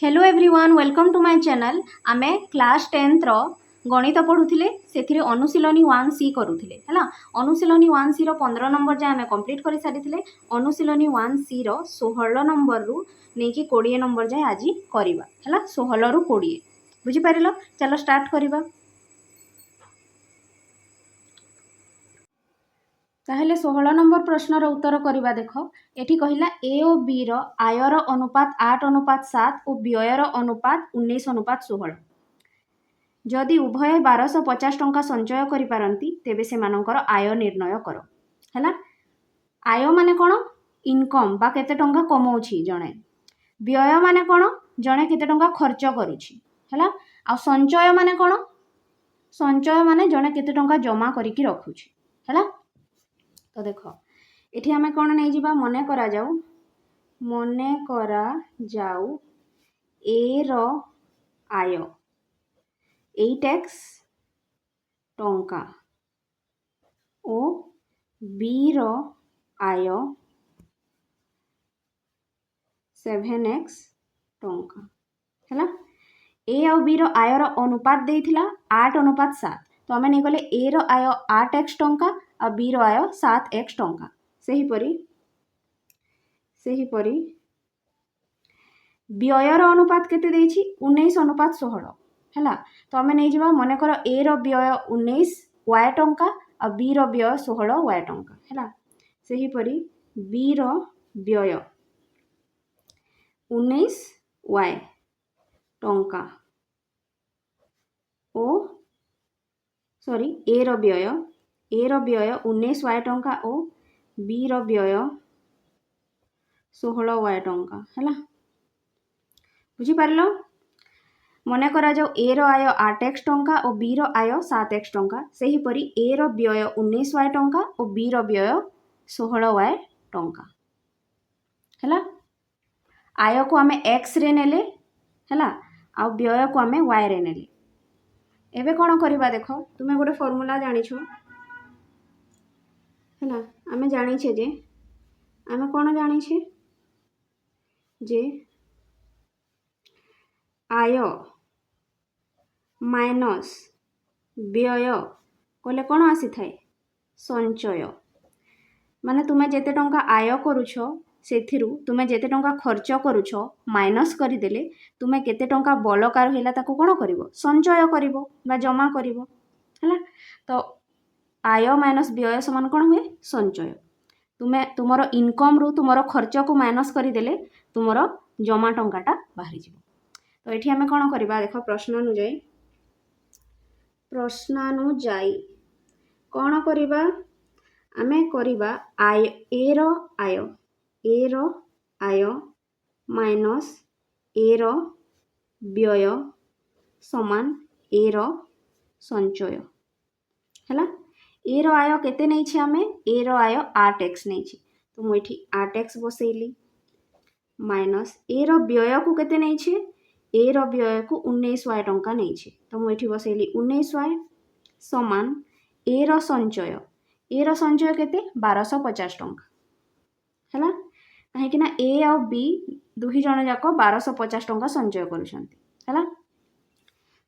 Hello everyone welcome to my channel. आमे class 10 रो गणित पढ़ुथिले सेथिरे अनुशीलनी 1C करूथिले हला। अनुशीलनी 1C रो 15 नंबर जे आमे कंप्लीट करि सारिथिले। अनुशीलनी 1C रो 16 नंबर रु नेकी 20 नंबर जे आज करिबा हला। 16 रु 20 बुझि पारिलो। चलो स्टार्ट करिबा। ताहले 16 नंबर प्रश्नर उत्तर करवा। देख एठी कहिला ए और बी रो आयर अनुपात 8:7 और व्ययर अनुपात 19:16। जदि उभय 1250 टंका संचय करि पारंती तेबे से मानकर आय निर्णय कर हला। आय माने कोन इनकम बा केते टंका कमाउछि जणे। व्यय माने कोन जणे केते टंका खर्च करूछि हला। आ संचय माने कोन संचय माने जणे केते टंका जमा करिकि रखुछि हला। तो देख एठी आमे कोन नै जिबा मने करा जाऊ ए रो आय 8x टंका ओ बी रो आय 7x टंका हला। ए और बी रो आय रो अनुपात देइथिला 8:7। तो आमे नै गले ए रो आय 8x टंका और बी रो आय 7x टंका। सही परी व्ययर अनुपात केते देइछि 19:16 हला। तो आमे नै जिबा मने कर ए रो व्यय 19 y टंका और बी रो व्यय 16 y टंका हला। सही परी बी रो व्यय 19 y टंका ओ सॉरी ए रो व्यय 19 y टंका ओ बी रो व्यय 16 y टंका हला। बुझी पारलो। मने करा जाऊ ए रो आय 8x टंका और बी रो आय 7x टंका। सही परी ए रो व्यय 19 y टंका और बी रो व्यय 16 y टंका हला। आय को आमे x रे नेले हला आ व्यय को आमे y रे नेले। एबे कोन करिबा देखो तुमे गोटे फार्मूला जानि छो हला। आमे जानि छे जे आमे कोन जानि छे जे आय माइनस व्यय कले कोन आसी थाए संचय। माने तुमे जेते टंका आय करूछो सेथिरु तुमे जेते टंका खर्च करूछो माइनस करि देले तुमे केते टंका बलकार हैला ताको कोन करिवो संचय करिवो बा जमा करिवो हला। तो आय माइनस व्यय समान कोन हुए संचय। तुमे तुमरो इनकम रु तुमरो खर्च को माइनस करि देले तुमरो जमा टंकाटा बाहरी जिवो। तो एठी हमें कोन करिबा देखो प्रश्नानुजाई कोन करिबा आमे करिबा आय ए रो आय माइनस ए रो व्यय समान ए रो संचय हला। ए रो आय केते नै छी आमे ए रो आय 8x नै छी। तो मु एठी 8x बसैली माइनस ए रो व्यय को केते नै छी ए रो व्यय को 19 y टंका नै छी। तो मु एठी बसैली 19 y समान ए रो संचय केते 1250 टंका हला। काहे कि ना ए और बी दुही जण जाको 1250 टंका संचय करूछंती हला।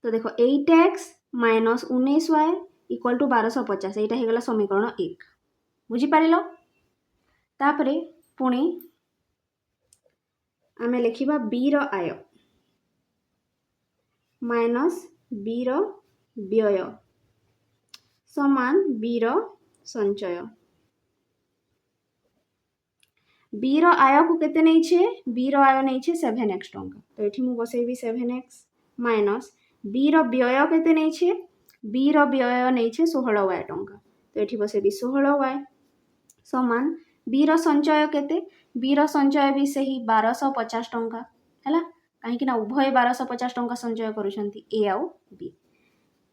तो देखो 8x minus 19 y equal to 1250 एटा हे गला समीकरण 1 बुझी पारिलो। तापरे पुणी आमे लिखिबा बी रो आय माइनस बी रो व्यय समान बी रो संचय। बी रो आय को केते नै छे बी रो आय नै छे 7x टंका। तो एठी मु बसैबी 7x माइनस बी रो व्यय केते नै छे बी रो व्यय नै छे 16 y टंका। तो एठी बसैबी 16 y समान बी रो संचय केते बी रो संचय भी सही 1250 टंका हला। काहे कि ना उभय 1250 टंका संचय करूछंती ए आउ बी।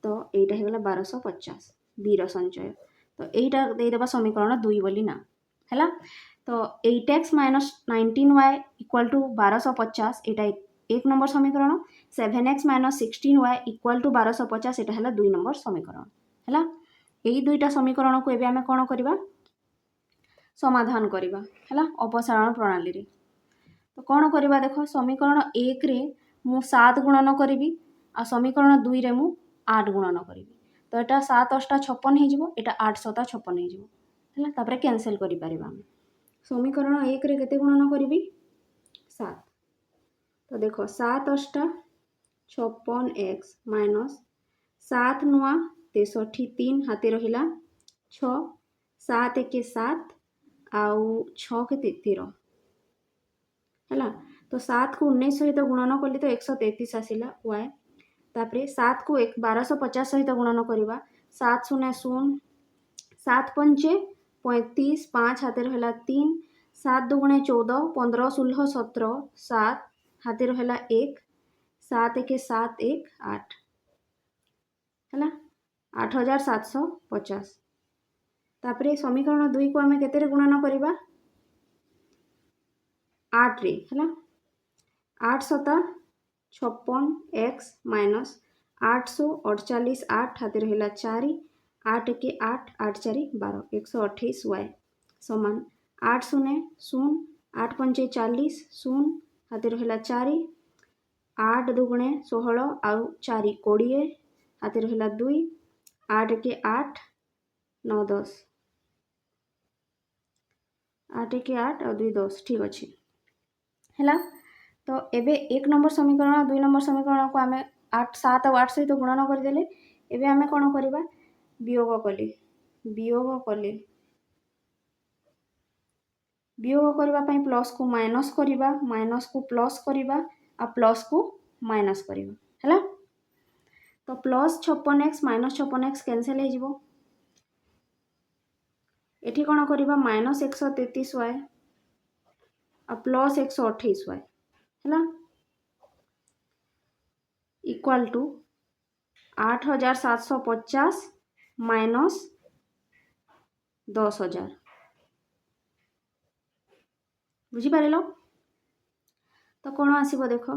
तो एटा हे गला 1250 बी रो संचय। तो एटा दे देबा समीकरण 2 बोली ना हला। तो 8x minus 19y equal to 1250 एटा एक नंबर समीकरण। 7x minus 16y equal to 1250 एटा हला 2 नंबर समीकरण हला। एई दुईटा समीकरण को एबे आमे कोन करिबा समाधान करिबा हला अपसारण प्रणाली रे। तो कोन करिबा देखो समीकरण 1 रे मु 7 गुणन करी आ समीकरण 2 रे मु 8 गुणन करी तो एटा 7 अष्टा 56 हो जिवो एटा 8 सता 56 हो जिवो हला तापरे कैंसिल करि परिबा हम समीकरण 1 रे केते गुणन करी 7 तो देखो 7 अष्टा 56x माइनस 7 नुआ 63 3 हाथे रहिला 6 7 1 7 आउ 6 के 13 है तो 7 को 19 सहित गुणन कली तो 133 आसला y तापरे 7 को 1250 सहित गुणन करवा 7 शून्य शून्य 7 पंचे 35 5 हाथे रहा 3 7 दुगुणे 14 15 16 17 7 हाथे रहा 1 7 1 7 1 8 है 8750 तापरे समीकरण 2 को आम के गुणन करवा 8 रे है 8 सता 56 x माइनस 848 8 हाथे रहा 4 8 के 8 8 4 12 128 y समान 8 शून्य शून्य 8 पंचे 40 शून्य हाथे रहा 4 8 दुगुणे 16 आउ 4 20 हाथे रहा 2 8 के 8 9 10 8 के 8 और 2 10 ठीक अच्छे है तो एबे 1 नंबर समीकरण 2 नंबर समीकरण को आम 8 7 और 8 सहित गुणन करदेले एबे आम कौन करवा वियोग कले वियोग करने प्लस को माइनस करवा माइनस को प्लस करवा आ प्लस को माइनस करवा है तो plus 56x minus 56x cancel हो एठी कौन करवा माइनस 133y आ प्लस 128y है इक्वाल टू 8750 माइनस 10,000 बुझीपार तो कौन आसब देख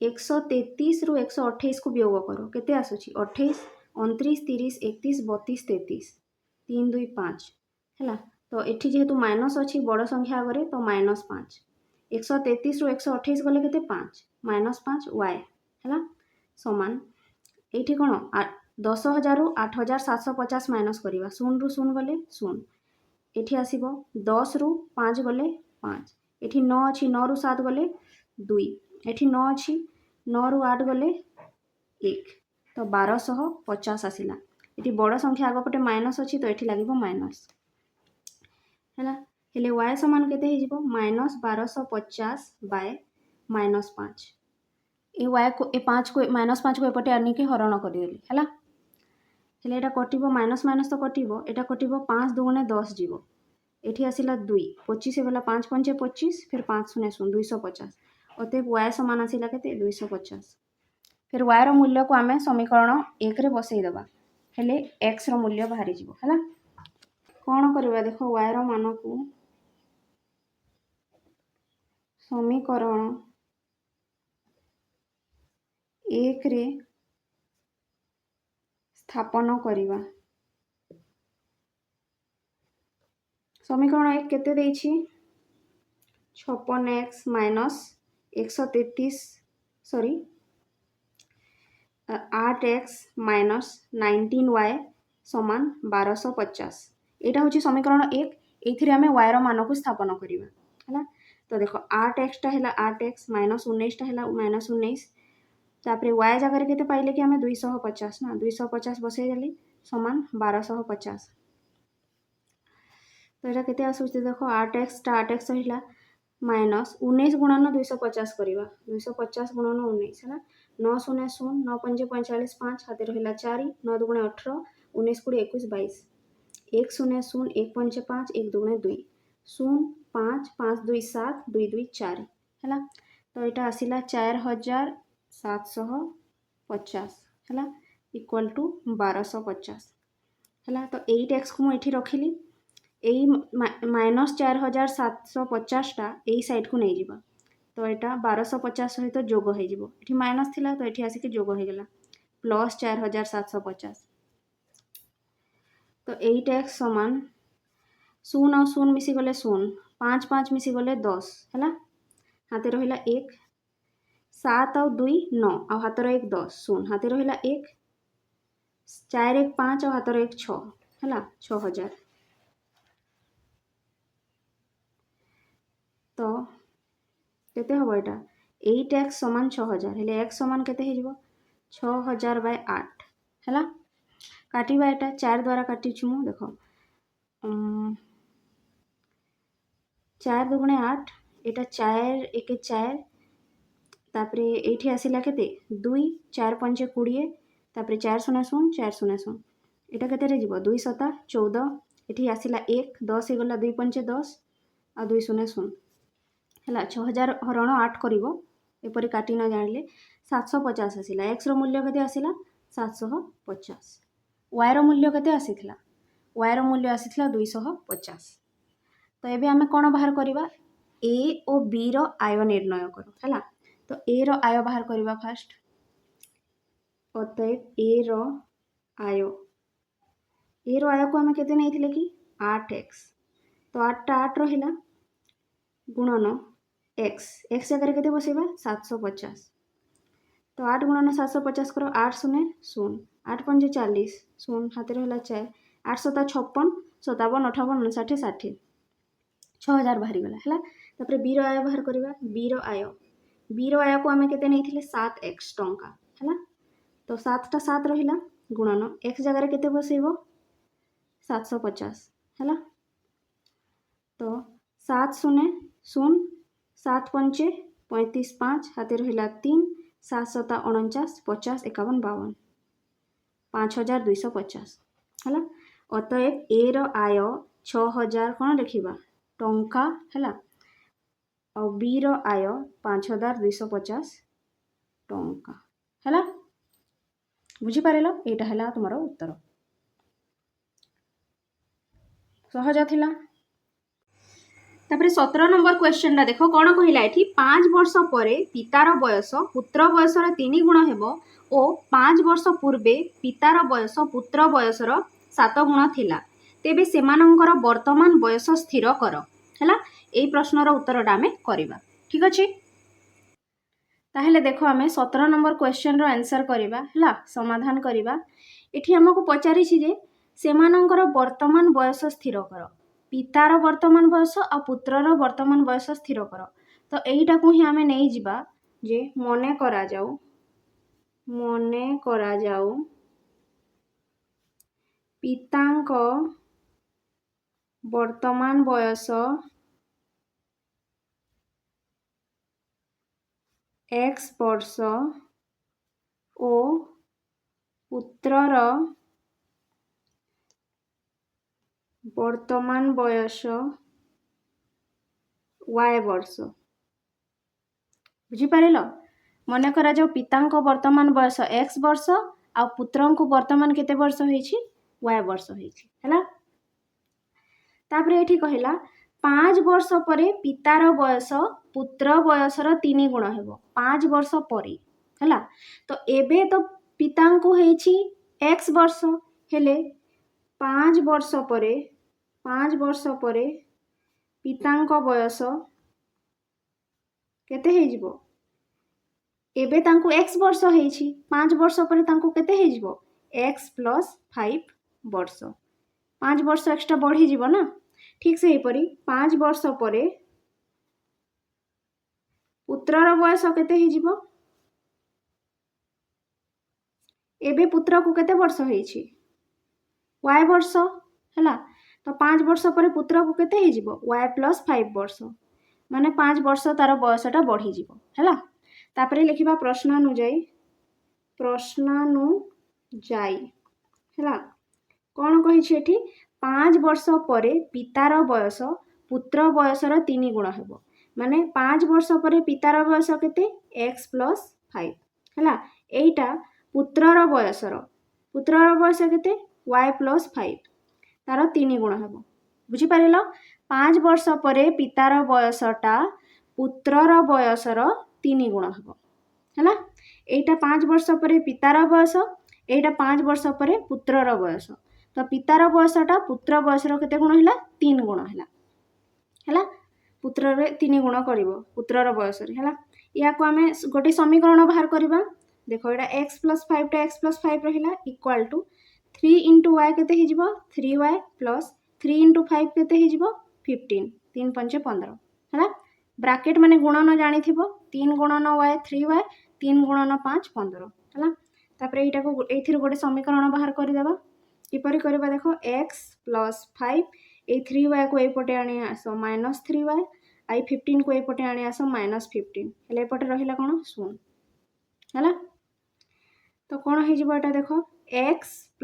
133 रु 128 को वियोग करो केते आसुची 28 29 30 31 32 33 3 2 5 है तो ये जेहेतु माइनस अच्छी बड़ संख्या आगे तो माइनस 5 133 रु 128 गले के 5 माइनस 5 y है समान ये कौन 10,000 रु 8,750 माइनस करवा 0 रु 0 गले 0 ये आसब 10 रु 5 गले 5 ये 9 अच्छी 9 रु 7 गले 2 ये 9 अच्छी 9 रु 8 गले 1 तो 1250 आसला ये बड़ संख्या आगपटे माइनस अच्छी तो ये लगे माइनस है हेले y समान के माइनस 1250 बाय माइनस 5 ये y को ए 5 को माइनस 5 को एपटे आनी के हरण करदेली है हेले एटा कटिबो माइनस माइनस तो कटिबो एटा कटिबो 5 दुगुणे 10 जीवो एठी आसिला 2 25 गला 5 पंचे 25 फिर 5 शून्य शून्य 250 अतएव y समान आसिला केते 250 फिर y रो मूल्य को आमे समीकरण 1 रे बसई देबा हेले x रो मूल्य बाहरी जीवो हला कौन करवा देख y रो मान को समीकरण 1 रे स्थापन करवा समीकरण 1 केते देछि 56x minus 133 sorry 8x minus 19y समान 1250 यहाँ हूँ समीकरण 1 ये आम y मान को स्थापन करवा है तो देख 8x टा है 8x माइनस 19 टा है माइनस 19 तापर y जगह के पाइले कि आम 250 ना 250 बसई देली समान 1250 तो यहाँ केते आसूची देख 8x टा 8x रहा माइनस 19 गुणन 250 करवा 250 गुणन 19 है 9 शून्य शून्य 9 पंजे 45 5 हाथे रहा 4 9 दुगुणे 18 19 20 21 22 1 शून्य शून्य 1 पंचे 5 1 दुगुणे 2 शून्य 5 5 2 7 2 2 4 है तो यहाँ आसला 4750 है इक्वल टू 1250 है तो 8x को मुझे रखिली यही माइनस 4750 टा यही साइड को नहीं जीवा तो यहाँ 1250 सहित जोग हो माइनस थिला तो ये आसिक जोग हो गला प्लस 4750 तो 8x समान 0 और 0 मिसी गले 0 5 5 मिसी गले 10 है हाथे रहा 1 7 ଆଉ 2 9 ଆଉ ହାତର 1 10 ଶୂନ ହାତେ ରହିଲା 1 4 1 5 ଆଉ ହାତର 1 6 ହେଲା 6000 ତ କେତେ ହେବ ଏଇଟା 8x ସମାନ 6000 ହେଲେ x ସମାନ କେତେ ହେଇଯିବ 6000/8 ହେଲା କାଟିବା ଏଟା 4 ଦ୍ୱାରା କାଟିଛୁ ମୁଁ ଦେଖ 4 2 8 এটা 4 1 4 तापरे एठी आसिला केते 2 4 5 20 तापरे 4 0 0 4 0 0 एटा केते रे जीवो 2 7 14 एठी आसिला 1 10 गला 2 5 10 आ 2 0 0 ହେଲା 6000 ହରଣ 8 କରିବ ଏପରି କାଟି न जानिले 750 आसिला x रो मूल्य केते आसिला 750 y रो मूल्य केते आसिथिला y रो मूल्य आसिथिला 250 तो एबे आमे कोन बाहर करबा a ओ b रो आय निर्णय करो हैला तो a रो आय बाहर करबा फास्ट अतएव a रो आय को आमे केते नैथिले कि 8x तो 8 टा 8 रहिला गुणन x जगह केते बसेबा 750 तो 8 गुणन 750 करो 8 शून्य 0 8 5 40 0 हाथे रहला 4 8 7 56 57 58 59 60 6000 बाहरी गला हैला तापरे b रो आय बाहर करबा b रो आय को आमे केते नैथिले 7x टंका हैला तो 7 टा 7 रहिला गुणन x जगह केते बसेबो 750 हैला तो 7 शून्य 0 7 5 35 5 हाथे रहिला 3 7 7 49 50 51 52 5250 हैला अतएव a रो आय 6000 कोन लिखिबा टंका हैला और b रो आय 5250 टंका हैला बुझी पारेलो एटा हैला तुमरो उत्तर सहज थिला तापरे 17 नंबर क्वेश्चन ला देखो कोन कहिला एठी 5 वर्ष परे पितार बयस पुत्र बयसर 3 गुण हेबो ओ 5 वर्ष पूर्वे पितार बयस पुत्र बयसर 7 गुण थिला तेबे सेमानंकर वर्तमान बयस स्थिर कर हैला एई प्रश्नर उत्तरटा आमे करिबा ठीक अछि ताहेले देखो आमे 17 नंबर क्वेश्चन रो आंसर करिबा हैला समाधान करिबा एठी हमकु पचारि छि जे सेमानंकर वर्तमान बयस स्थिर कर पितार वर्तमान बयस आ पुत्रर वर्तमान बयस स्थिर कर तो एईटा को ही आमे नै जिबा जे मने करा जाऊ पितांक वर्तमान बयस x वर्ष ओ पुत्रर वर्तमान बयस y वर्ष बुझी पारेलो मने करा जाओ पितांक वर्तमान बयस x वर्ष आ पुत्रंक वर्तमान केते वर्ष होईछि y वर्ष होईछि हैला तापरे एठी कहिला 5 वर्ष परे पितार बयस पुत्र बयसर 3 गुण हेबो 5 वर्ष परे हैला तो एबे तो पितांक होईछि x वर्ष हेले 5 वर्ष परे पितांक बयस केते हे जिवो एबे तांको x वर्ष हेछि 5 वर्ष परे तांको केते हे जिवो x + 5 वर्ष 5 वर्ष एक्स्ट्रा बढ़ी जिवो ना ठीक से परी 5 वर्ष परे पुत्रर बयस केते हे जिवो एबे पुत्र को केते वर्ष हेछि y वर्ष हैला तो 5 वर्ष परे पुत्र को केते हे जिवो y + 5 वर्ष माने 5 वर्ष तार बयसटा बढ़ी जिवो हैला तापरे लिखिबा प्रश्नानुजाई हैला कोन कहि छि एठी 5 वर्ष परे पितार बयस पुत्र बयसर 3 गुण हेबो माने 5 वर्ष परे पितार बयस केते x + 5 हैला एईटा पुत्रर बयस केते y + 5 तार 3 गुण हेबो बुझी पारिलो 5 वर्ष परे पितार बयसटा पुत्रर बयसर 3 गुण हेबो हैला एईटा 5 वर्ष परे पितार बयस एईटा 5 वर्ष परे पुत्रर बयस तो पितार बयसटा पुत्र बयसर केते गुण हैला 3 गुण हैला पुत्रर 3 गुण करिवो पुत्रर बयस रे हैला या को आमे गोटे समीकरण बाहर करबा देखो एटा x + 5 टा x + 5 रहिला इक्वल टू 3 * y केते हे जिवो 3y + 3 * 5 केते हे जिवो 15 3 5 15 हला ब्रैकेट माने गुणन जानि थिबो 3 गुणन y 3y 3 गुणन 5 15 हला तापरे एटा को एथिर गोटे समीकरण बाहर करि देबा किपरि करबा देखो x + 5 ए 3y को एपटे आनी आसो -3y आई 15 को एपटे आनी आसो -15 हेले एपटे रहिला कोन 0 हला तो कोन हे जिवो एटा देखो x -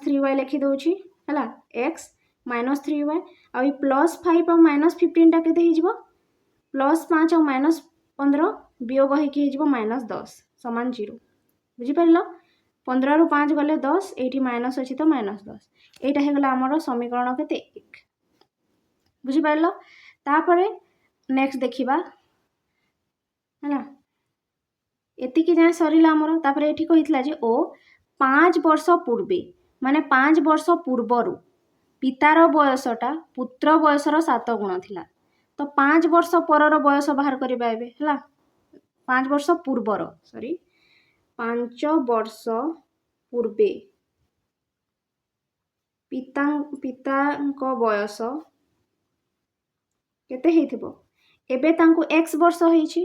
3y लिखि दोछि हला x - 3y आ +5 और -15 टा केते हे जिवो +5 और -15 वियोग हे कि हे जिवो -10 समान 0 बुझि परलो 15 रु 5 गले 10 एठी माइनस अछि तो -10 एटा हे गला हमरो समीकरण केते 1 बुझि परलो तापरे नेक्स्ट देखिबा हला एति कि जाय सरिला हमरो तापरे एठी कहितला जे ओ 5 वर्ष पूर्वे माने 5 वर्ष पूर्वरु पितार बयसटा पुत्र बयसर 7 गुण थिला तो 5 वर्ष परर बयस बाहर करिबा एबे हला 5 वर्ष पूर्वर सॉरी 5 वर्ष पूर्वे पितांको बयस केते हेथिबो एबे तांको x वर्ष हेछि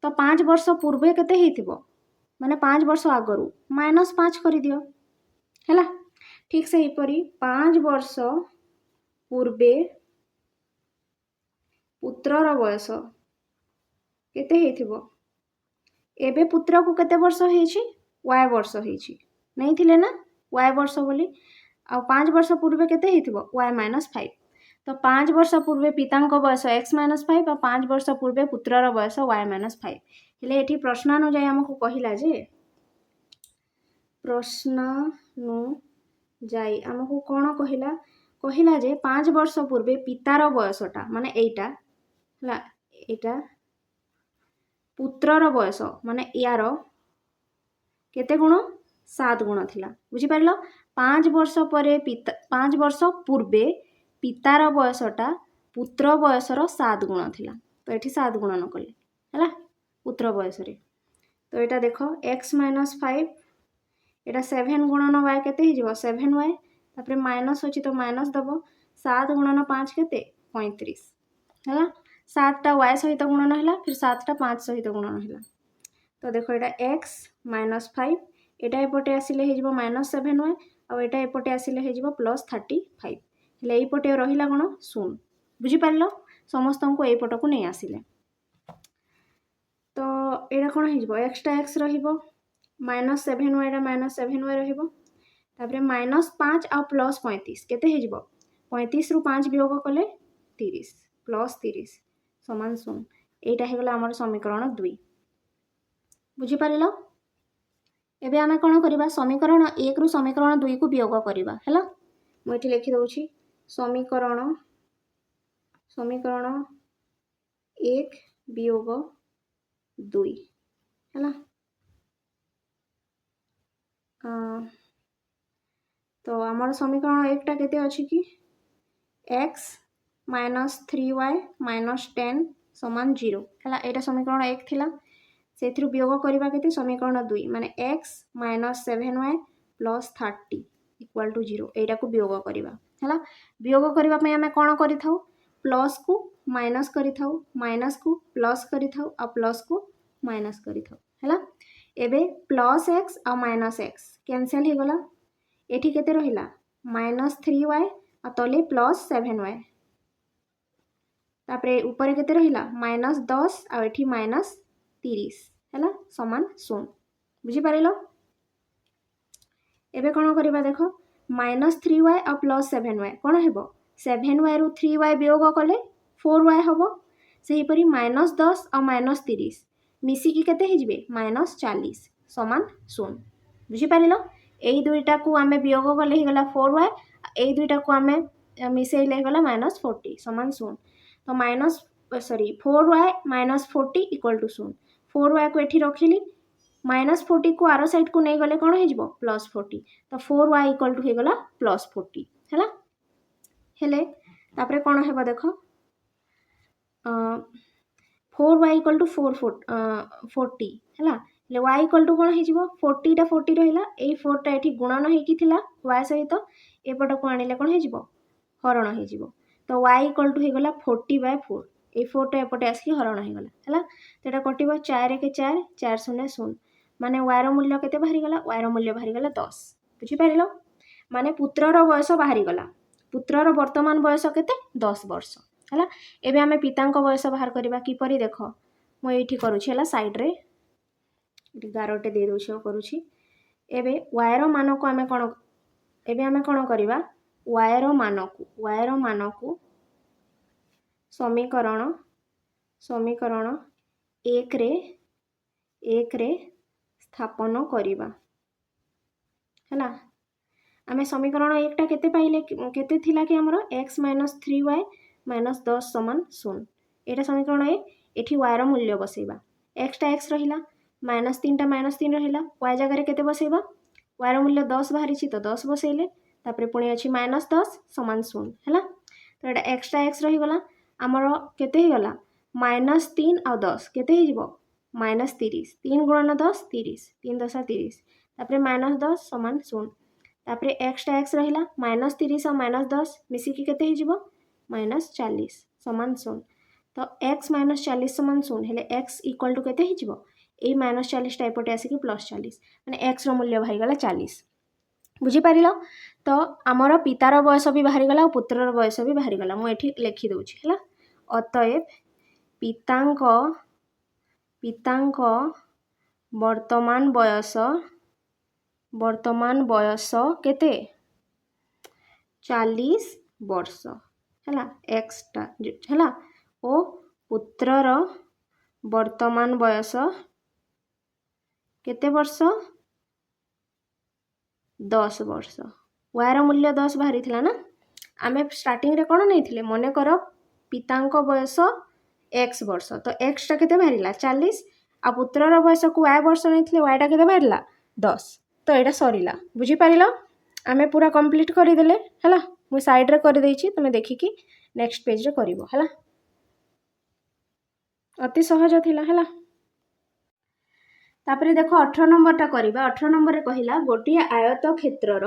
तो 5 वर्ष पूर्वे केते हेथिबो माने 5 वर्ष आगरु -5 करि दियो हला ठीक से हिपरि 5 वर्ष पूर्वे पुत्रर बयस केते हेथिबो एबे पुत्र को केते वर्ष हेछि y वर्ष हेछि नै थिले ना y वर्ष बोली आ 5 वर्ष पूर्वे केते हेथिबो y - 5 तो 5 वर्ष पूर्वे पितांको बयस x - 5 और 5 वर्ष पूर्वे पुत्रर बयस y - 5 हेले एठी प्रश्नानुजाई हमकु कहिला जे प्रश्नानुजाई हमकु कोन कहिला जे 5 वर्ष पूर्वे पितार बयसटा माने एटा हला एटा पुत्रर बयस माने यारो केते गुण 7 गुण थिला बुझि परलो 5 वर्ष परे 5 वर्ष पूर्वे पितार बयसटा पुत्र बयसर 7 गुण थिला तो एठी 7 गुण न कले हला पुत्र बयस रे तो एटा देखो x - 5 एटा 7 गुणन y केते हि जिवो 7y तापरे माइनस अछि तो माइनस दबो 7 गुणन 5 केते 35 हला 7 टा y सहित गुणन हला फिर 7 टा 5 सहित गुणन हला तो देखो एटा x - 5 एटा एपटे आसिले हे जिवो -7y आ एटा एपटे आसिले हे जिवो +35 हेले एई पटे रहिला कोन 0 बुझि परलो समस्त को एई पट को नै आसिले तो एटा कोन हे जिवो x टा x रहिबो -7y एटा -7y रहिबो तापरे -5 आ +35 केते हे जिवो 35 रु 5 वियोग कले 30 +30 समान 0 एटा हे गला हमर समीकरण 2 बुझि परलो एबे आमे कोन करिबा समीकरण 1 रु समीकरण 2 को वियोग करिबा हला मु एठी लिखि दउछि समीकरण 1 वियोग 2 हला तो हमर समीकरण 1 टा केते अछि कि x - 3y - 10 समान 0 हला एटा समीकरण 1 थिला सेथिरु वियोग करिबा केते समीकरण 2 माने x - 7y + 30 = 0 एटा को वियोग करिबा हला वियोग करिबा पय हमें कोन करि थाउ प्लस को माइनस करि थाउ माइनस को प्लस करि थाउ आ प्लस को माइनस करि थाउ हला एबे +x आ -x कैंसिल हे गला एठी केते रहिला -3y आ तले +7y तापरे ऊपर केते रहिला -10 आ एठी -30 हला समान 0 बुझि पारिलो एबे कोन करिबा देखो -3y आ +7y कोन हेबो 7y रु 3y वियोग कले 4y हबो सेही परी -10 आ -30 मिसी की केते हे जिवे -40 समान 0 बुझि पारिलो एई दुईटा को आमे वियोग कले हे गला 4y एई दुईटा को आमे मिसेइले हे गला -40 समान 0 तो 4y - 40 = 0 4y को एठी रखिली -40 को आरो साइड को नै गले कोन हे जिवो +40 तो 4y = हे गला +40 हला हेले तापरे कोन हेबा देखो 4y इक्वल टू 40 है y इक्वल टू कौन हो 40टा 40 रहा ये 4टा ये गुणन होता y सहित एपट को आने कौन हो हरण हो तो y इक्वल टू होगला 40/4 ये 4टा एपटे आसिक हरण होगला है तो कट 4 1 4 4 0 0 माने y रो मूल्य केते बाहरी गला y रो मूल्य बाहरी गला 10 बुझी पारिलो माने पुत्रर बयस बाहरी गला पुत्रर वर्तमान बयस केते 10 वर्ष है एबे आमे पितांक बयस बाहर करबा किपरि देख मु एठी करूछि हला साइड रे गारोटे दे दोछि करूछि एबे y रो मान को आमे कोन एबे आमे कोन करबा y रो मान को समीकरण 1 रे स्थापन करबा है आमे समीकरण 1 टा केते पाइले केते थिला कि हमरो x - 3y - 10 समान 0 एटा समीकरण 1 एठी y रो मूल्य बसेबा x टा x रहिला -3 टा -3 रहिला y जगह रे केते बसेबा y रो मूल्य 10 बाहरी छी तो 10 बसेले तापरे पुणी अछि -10 समान 0 हैला तो एटा x टा x रहि गला हमरो केते हि गला -3 आ 10 केते हि जिवो -30 3 गुणन 10 30 3 10 30 तापरे -10 समान 0 तापरे x टा x रहिला -30 आ -10 मिसी की केते हि जिवो -40 समान 0 तो x - 40 समान 0 हेले x इक्वल टू केते हि जिवो ए -40 टा एपटे आसी की +40 माने x रो मूल्य बाहरी गला 40 बुझी पारिलो तो आमर पितार बयस भी बाहरी गला और पुत्रर बयस भी बाहरी गला मु एठी लिखि दउछि हला अतएव पितांक वर्तमान बयस केते 40 वर्ष हला x टा हला ओ पुत्रर वर्तमान बयस केते वर्ष 10 वर्ष y रो मूल्य 10 बाहरी थिला ना आमे स्टार्टिंग रे कोन नै थिले मने करो पितांक बयस x वर्ष तो x टा केते बाहरीला 40 आ पुत्रर बयस को y वर्ष नै थिले y टा केते बाहरीला 10 तो एटा सरीला बुझी पारिलो आमे पूरा कंप्लीट करि देले हला मु साइड रे करि दैछि तमे देखि कि नेक्स्ट पेज रे करिवो हला अति सहज थिला हला तापरे देखो 18 नंबर टा करिबा 18 नंबर रे कहिला गोटिया आयत क्षेत्रर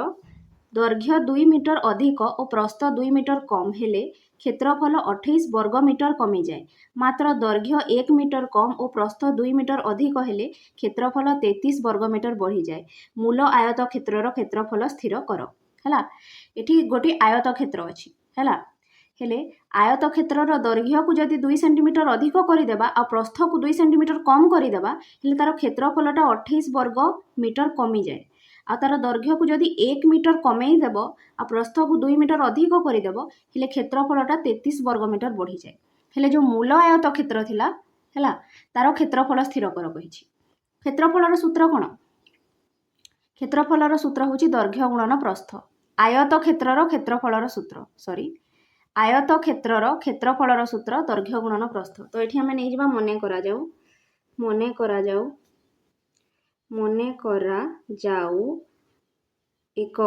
दैर्घ्य 2 मीटर अधिक और प्रस्थ 2 मीटर कम हेले क्षेत्रफल 28 वर्ग मीटर कमी जाए मात्र दैर्घ्य 1 मीटर कम और प्रस्थ 2 मीटर अधिक हेले क्षेत्रफल 33 वर्ग मीटर बढ़ी जाए मूल आयत क्षेत्रर क्षेत्रफल स्थिर कर हला एठी गोटी आयत क्षेत्र अछि हला हेले आयत क्षेत्रर दैर्घ्य को जदि 2 सेंटीमीटर अधिक करदेबा आ प्रस्थ को 2 सेंटीमीटर कम करदेबा हेले तार क्षेत्रफलटा 28 वर्ग मीटर कमी जाए आ तार दैर्घ्य को जदि 1 मीटर कमई देब आ प्रस्थ को 2 मीटर अधिक करदेब हेले क्षेत्रफलटा 33 वर्ग मीटर बढ़ी जाए हेले जो मूल आयत क्षेत्र थिला हला तार क्षेत्रफल स्थिर कर कहिछि क्षेत्रफलर सूत्र कोन क्षेत्रफलर सूत्र होछि दैर्घ्य गुणन प्रस्थ आयत क्षेत्रर क्षेत्रफलर सूत्र सॉरी आयत क्षेत्रर क्षेत्रफलर सूत्र दैर्घ्य गुणन प्रस्थ तो एठी हमें नै जिबा मने करा जाऊ एक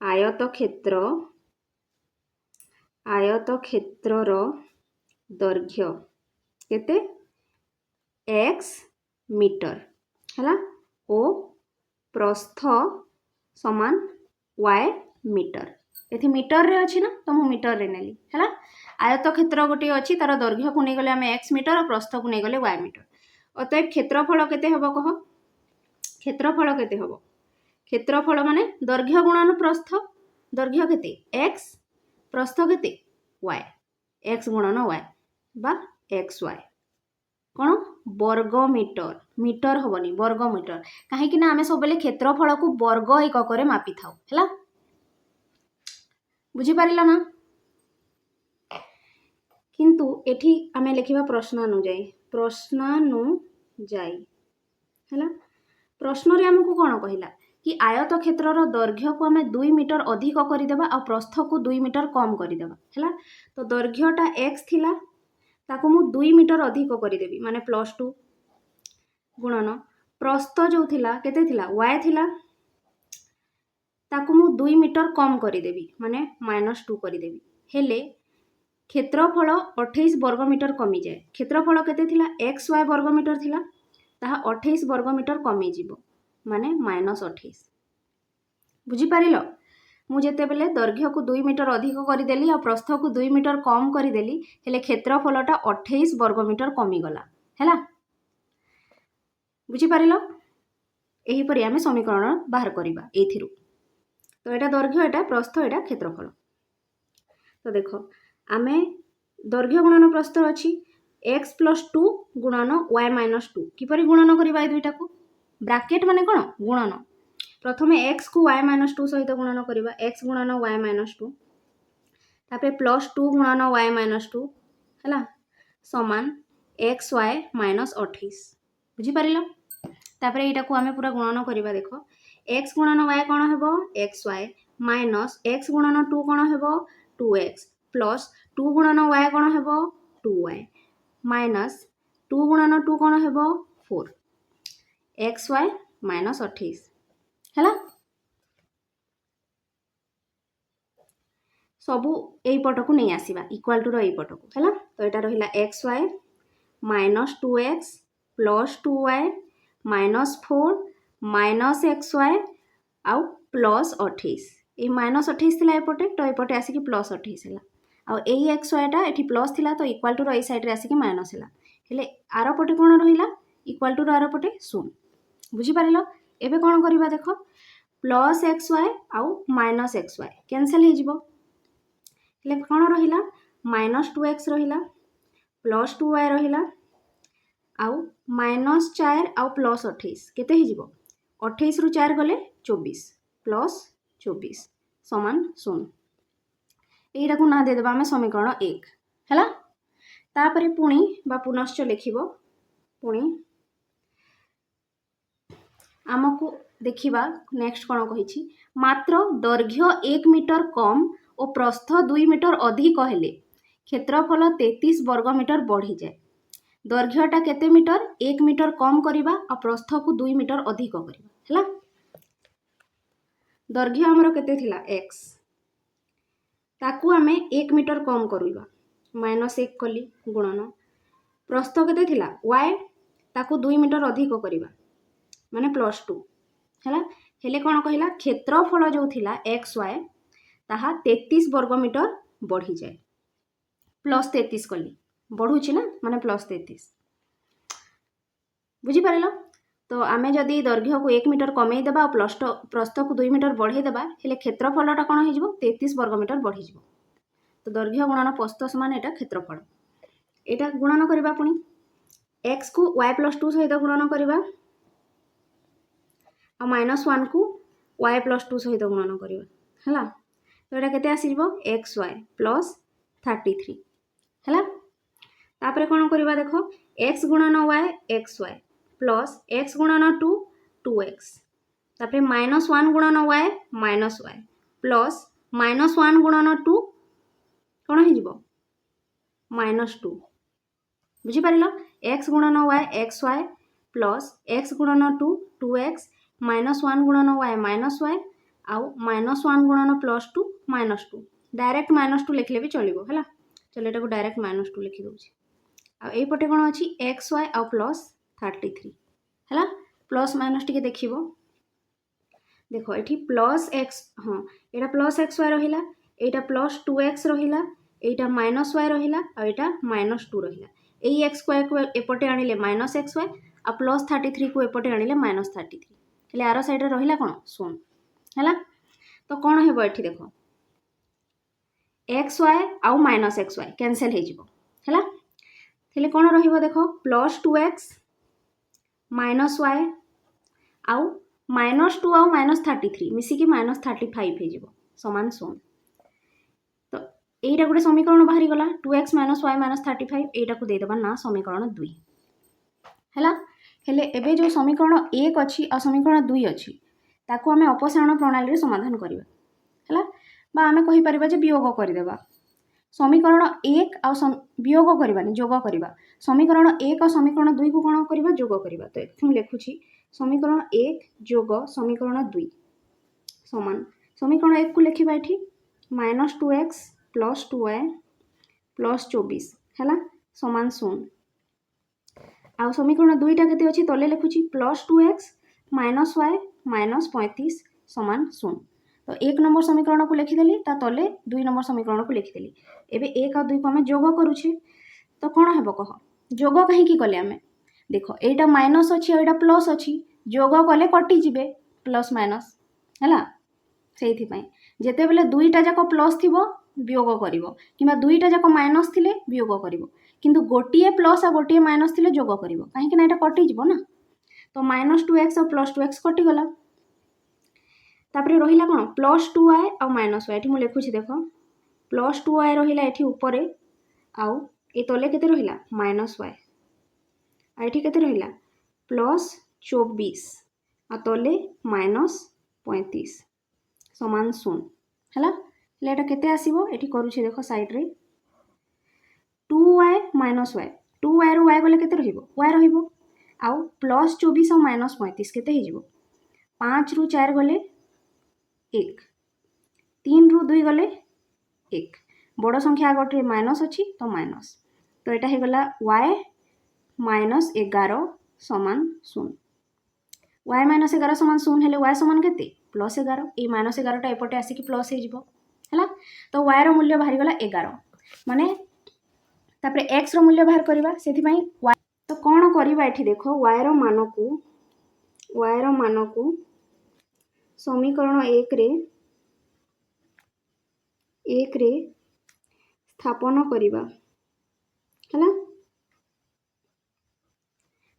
आयत क्षेत्रर दैर्घ्य केते x मीटर हला ओ प्रस्थ समान y मीटर एथि मीटर रे अछि ना तो मु मीटर रे नेली हला आयत क्षेत्र गोटे अछि तार दैर्घ्य को नै गले हमें x मीटर और प्रस्थ को नै गले y मीटर अतएव क्षेत्रफल केते हबो कह क्षेत्रफल केते हबो क्षेत्रफल माने दैर्घ्य गुणन प्रस्थ दैर्घ्य केते x प्रस्थ केते y x गुणन y बा xy कोन वर्ग मीटर मीटर हबनी वर्ग मीटर काहे कि ना हमें सबले क्षेत्रफल को वर्ग एकक करे मापी थाउ हला बुझी पारिला ना किंतु एठी आमे लिखिबा प्रश्नानुजाई हला प्रश्न रे हमको कोन कहिला कि आयत क्षेत्रर दैर्घ्य को आमे 2 मीटर अधिक करि देबा आ प्रस्थ को 2 मीटर कम करि देबा हला तो दैर्घ्यटा x थिला ताको मु 2 मीटर अधिक करि देबी माने +2 गुणन प्रस्थ जो थिला केते थिला y थिला ताको मु 2 मीटर कम करि देबी माने -2 करि देबी हेले क्षेत्रफल 28 वर्गमीटर कमी जाए क्षेत्रफल केते थिला xy वर्गमीटर थिला ताहा 28 वर्गमीटर कमी जीवो माने -28 बुझी पारिलो मु जेते बेले दैर्घ्य को 2 मीटर अधिक करदेली और प्रस्थ को 2 मीटर कम करदेली हेले क्षेत्रफलटा 28 वर्गमीटर कमी गला हैला बुझी पारिलो एही परि आमे समीकरण बाहर करिबा एथिरु तो एटा दैर्घ्य एटा प्रस्थ एटा क्षेत्रफल तो देखो आमे दैर्घ्य गुणन प्रस्थ अछि x + 2 गुणन y - 2 किपरि गुणन करिबा ए दुईटा को ब्रैकेट माने कोन गुणन प्रथमे x को y - 2 सहित गुणन करिबा x गुणन y - 2 तापरे +2 गुणन y - 2 हैला समान xy - 28 बुझी पारिलो तापरे एटा को आमे पूरा गुणन करिबा देखो x गुणन y कोन हेबो xy माइनस x गुणन 2 कोन हेबो 2x प्लस 2 गुणन y कोन हेबो 2y माइनस 2 गुणन 2 कोन हेबो 4 xy - 28 हैला सबु एई पटकू नै आसीबा इक्वल टू रो एई पटकू हैला तो एटा रहिला xy - 2x plus 2y -4 -xy आउ प्लस 28 ये -28 थिला एपटे तो एपटे आसिकी प्लस 28 हैला आउ एई xy टा एठी प्लस थिला तो इक्वल टू रो एई साइड रे आसिकी माइनस हैला हेले आरो पटे कोन रहिला इक्वल टू रो आरो पटे 0 बुझी पारिलो एबे कोन करिबा देखो प्लस xy आउ माइनस xy कैंसिल हे जिवो हेले कोन रहिला -2x रहिला प्लस 2y रहिला आउ -4 आउ प्लस 28 केते हे जिवो 28 रु 4 गले 24 प्लस 24 समान 0 एटा को ना दे देबा हमें समीकरण 1 हैला तापरे पुणी बा पुनश्च लिखिबो पुणी आमको देखिबा नेक्स्ट कोन कहिछि मात्र दैर्घ्य 1 मीटर कम और प्रस्थ 2 मीटर अधिक हेले क्षेत्रफल 33 वर्ग मीटर बढ़ी जाए दैर्घ्यटा केते मीटर 1 मीटर कम करिबा और प्रस्थ को 2 मीटर अधिक करिबा हैला दैर्घ्य हमरो केते थिला x ताकू आमे 1 मीटर कम करिबा -1 कली गुणन प्रस्थ केते थिला y ताकू 2 मीटर अधिक करिबा माने +2 हैला हेले कोन कहिला क्षेत्रफल जो थिला xy ताहा 33 वर्ग मीटर बढ़ी जाए +33 कली बढ़ुची ना माने +33 बुझी पारिलो तो आमे जदि दैर्घ्य को 1 मीटर कमे देबा और प्रस्थ को 2 मीटर बढ़े देबा हेले क्षेत्रफलटा कोन हे जिवो 33 वर्ग मीटर बढ़ी जिवो तो दैर्घ्य गुणन प्रस्थ समान एटा क्षेत्रफल एटा गुणन करिबा पुनी x को y + 2 सहित गुणन करिबा आ -1 को y + 2 सहित गुणन करिबा हैला तो एटा केते आसीबो xy + 33 हैला तापरे कोन करिबा देखो x गुणन y xy प्लस x गुणन 2 2x तापरे -1 गुणन y -y प्लस -1 गुणन 2 कोन हे जिवो -2 बुझी पारिलो x गुणन y xy प्लस x गुणन 2 2x -1 गुणन y -y आउ -1 गुणन +2 -2 डायरेक्ट -2 लिखले भी चलिबो हैला चलो एटा को डायरेक्ट -2 लिखि दोछि आ एई पटे कोन अछि xy आ प्लस 33 हैला प्लस माइनस टिके देखिबो देखो एठी प्लस x हां एटा प्लस xy रहिला एटा प्लस 2x रहिला एटा -y रहिला आ एटा -2 रहिला एई x स्क्वायर को एपटे आनिले -xy आ प्लस 33 को एपटे आनिले -33 हेले आरो साइड रे रहिला कोन 0 हैला तो कोन हेबो एठी देखो xy आ -xy कैंसिल हे जिवो हैला हेले कोन रहिबो देखो प्लस 2x -y आउ -2 आउ -33 मिसी कि -35 हे जिवो समान 0 तो एटा गुटे समीकरण बाहरी गला 2x - y - 35 एटा को दे देबा ना समीकरण 2 हैला हेले एबे जो समीकरण 1 अछि आ समीकरण 2 अछि ताको हमें अपसारण प्रणाली रे समाधान करिबा हैला बा हमें कहि परिबा जे वियोग करि देबा समीकरण 1 आ वियोग करिबानी जोग करिबा समीकरण 1 और समीकरण 2 को कोन करिबा जोग करिबा तो एथि लेखुची समीकरण 1 जोग समीकरण 2 समान समीकरण 1 को लेखिबा एठी -2x + 2y प्लस 24 है समान 0 आउ समीकरण दुईटा केते अछि तले लिखुची plus 2x minus y minus 35 समान 0 तो 1 नंबर समीकरण को लिखिदेली ता तले 2 नंबर समीकरण को लिखिदेली एबे 1 और 2 को आम जोग करूचे तो कौन हेब कह जोग कहीं कले आम देख एटा माइनस अच्छी एटा प्लस अच्छी जोग कले कटिजे प्लस माइनस है से जिते बेले दुईटा जाक प्लस थी वियोग कर कि दुईटा जाक माइनस थिले वियोग कर किंतु गोटे प्लस आ गोटे माइनस थिले जोग कर कहीं यहाँ कटिज ना तो माइनस 2x और प्लस 2x कटिगला तापर रहा कौन प्लस 2y आ माइनस y ये लिखुची देख प्लस 2y रहा ये ऊपर आउ ये तले केते रहिला माइनस y आठी केते रहिला प्लस 24 आ तले माइनस 35 समान 0 है एटा केते आसीबो एठी करूछे देखो साइड रे 2y माइनस y 2y रो y गले केते रहिबो y रहिबो आउ प्लस 24 और माइनस 35 केते ही जिवो 5 रु 4 गले 1 3 रु 2 गले 1 बड़ संख्या आगटे माइनस अच्छी तो माइनस तो यहाँ होगला y माइनस 11 समान 0 y माइनस 11 समान 0 हेले y समान केते प्लस 11 ये माइनस 11 एपटे आसिक प्लस हो तो y रो मूल्य बाहरी गला 11 माने तापरे x रो मूल्य बाहर करबा सेथि पई y तो कौन करबा एठी देखो y रो मान को समीकरण 1 रे स्थापन करबा है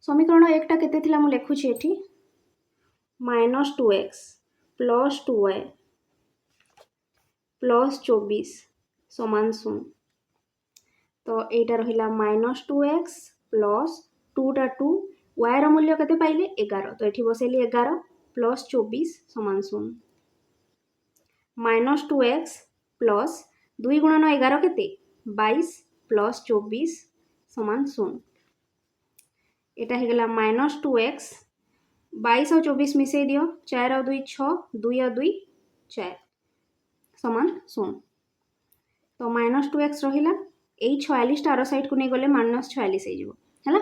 समीकरण 1 टा केते थिला मु लिखुची एठी minus 2x plus 2y plus 24 समान 0 तो एटा रहिला माइनस 2x प्लस 2 टा 2 y रो मूल्य केते पाइले 11 तो एठी बसेली 11 प्लस 24 समान 0 माइनस 2x प्लस 2 गुणन 11 केते 22 प्लस 24 समान 0 एटा हेगला माइनस 2x 22 और 24 मिसई दियो 4 और 2 6 2 और 2 4 समान 0 तो माइनस 2x रहिला यही 46 आर साइड को नहीं गले माइनस 46 है